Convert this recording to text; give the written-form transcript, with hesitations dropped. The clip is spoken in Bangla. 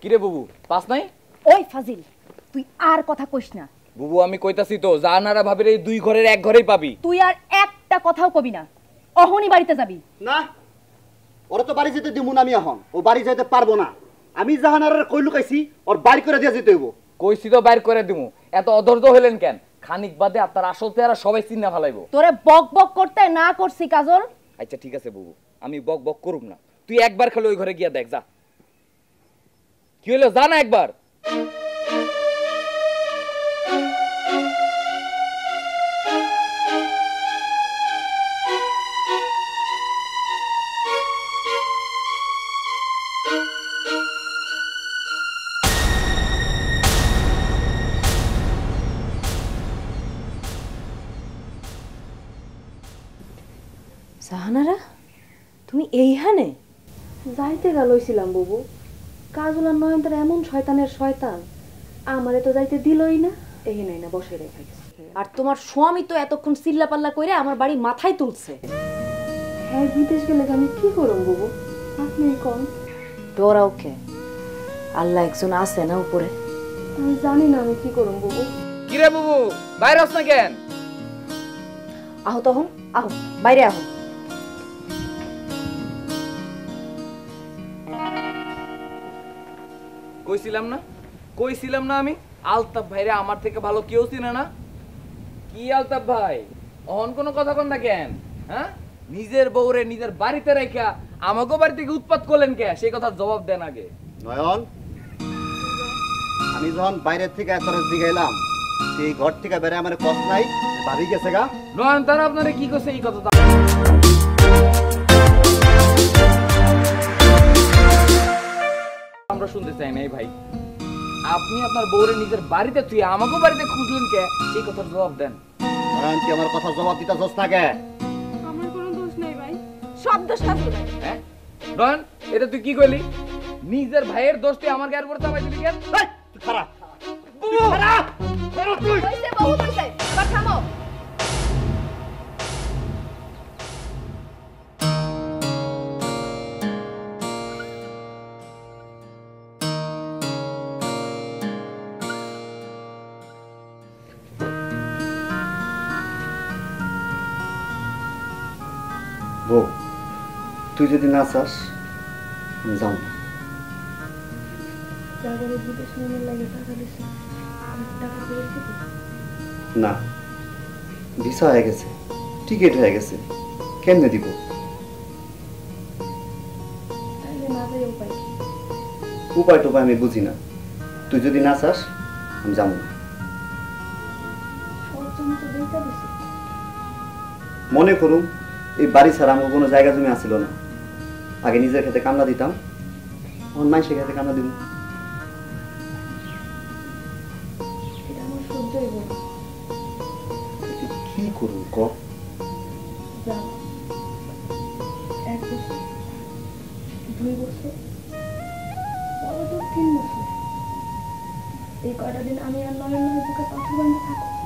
কিরে বুবু পাস নাই? ওই ফাজিল, তুই আর কথা কইস না। বুবু আমি কইতাছি তো জাহানারা ভাবির এই দুই ঘরের এক ঘরেই পাবি। তুই আর একটা কথাও কবি না, অহনি বাড়িতে যাবি। না, ওরা তো বাড়ি যেতে দিমু না আমি এখন। ও বাড়ি যেতে পারবো না। আমি জাহানারার কই লুকাইছি, ওর বাড়ি করে দিয়ে যেতে হইব। কইছি তো বাইর করে দিমু, এত অধৈর্য হইলেন কেন? খানিক বাদে আপনার আসল চেহারা সবাই চিন্না ফেলাইবো। তোরে বক বক করতে না করছি কাজল। আচ্ছা ঠিক আছে বুবু, আমি বক বক করুম না, তুই একবার খালি ওই ঘরে গিয়া দেখ যা। কি হলো যা না একবার। জাহানারা, তুমি এইখানে? যাইতে গেলছিলাম বাবু, কাজল আর নয়নতার এমন শয়তানের শয়তান, আমারে তো যাইতে দিলই না। এই নাই না বসে রেখে গেছে। আর তোমার স্বামী তো এতক্ষণ চিল্লা পাল্লা করে আমার বাড়ি মাথায় তুলছে। হ্যাঁ, বিদেশ গেলে আমি কি করব বাবু, আপনি কোন? ডরাও কে? আল্লাহ একজন আছে না উপরে। আমি জানি না আমি কি করব বাবু। কিরে বুবু বাইরে আস না কেন? আহো তখন, আহো বাইরে আহো। কইছিলাম না আমি আলতাফ ভাইরে আমার থেকে ভালো কেউ চিনে না। কি আলতাফ ভাই অহন কোনো কথা কন না কেন? হ্যাঁ, নিজের বউরে নিজের বাড়িতে রেখা আমাগো বাড়ি থেকে উৎপাত করলেন কে? সেই কথা জবাব দেন আগে। নয়ন, আমি যখন বাইরের থেকে এত জিগাইলাম, এই ঘর থেকে বেড়ে আমার কষ্ট নাই, ভাবি গেছে গা। নয়ন তারা আপনারে কি করছে এই কথা? আমরা শুনতে চাই নাই ভাই। আপনি আপনার বউরে নিজের বাড়িতে তুই আমাকে বাড়িতে খুঁজলেন কে? সেই কথার জবাব দেন। নয়ন, তুই আমার কথা জবাব দিতে চাস না কে? আমার কোনো দোষ নাই ভাই, সব দোষ কাজল। হ্যাঁ নয়ন, এটা তুই কি কইলি? নিজের ভাইয়ের দোষ তুই আমার গায়ের উপরে চাপাই দিলি কেন? এই, তুই খারাপ। তুই খারাপ। খারাপ তুই। কইছে বহু কইছে, এবার থামো। বউ, তুই যদি না চাস আমি যাও না। জাগারে বিদেশ নিয়ে লাগে টাকা দিছে, আমি টাকা দিয়ে দিব না, ভিসা হয়ে গেছে, টিকিট হয়ে গেছে, কেমনে দিব? তাহলে না যাই উপায় কি? উপায় টুপায় আমি বুঝি না। তুই যদি না চাস আমি যাবো না। সব জমি তো দেখা দিছে। মনে করুম এই বাড়ি ছাড়া আমার কোনো জায়গা জমি আসছিল না। আগে নিজের খেতে কামলা দিতাম, আমার মাইসের খেতে কামলা দিব। এটা আমার সহ্য হইব না। কি করুন ক? যা, 1 বছর, 2 বছর, বড় তো 3 বছর, এই কয়টা দিন আমি আর নয়ন বুকে পাথর বাঁধে থাকো।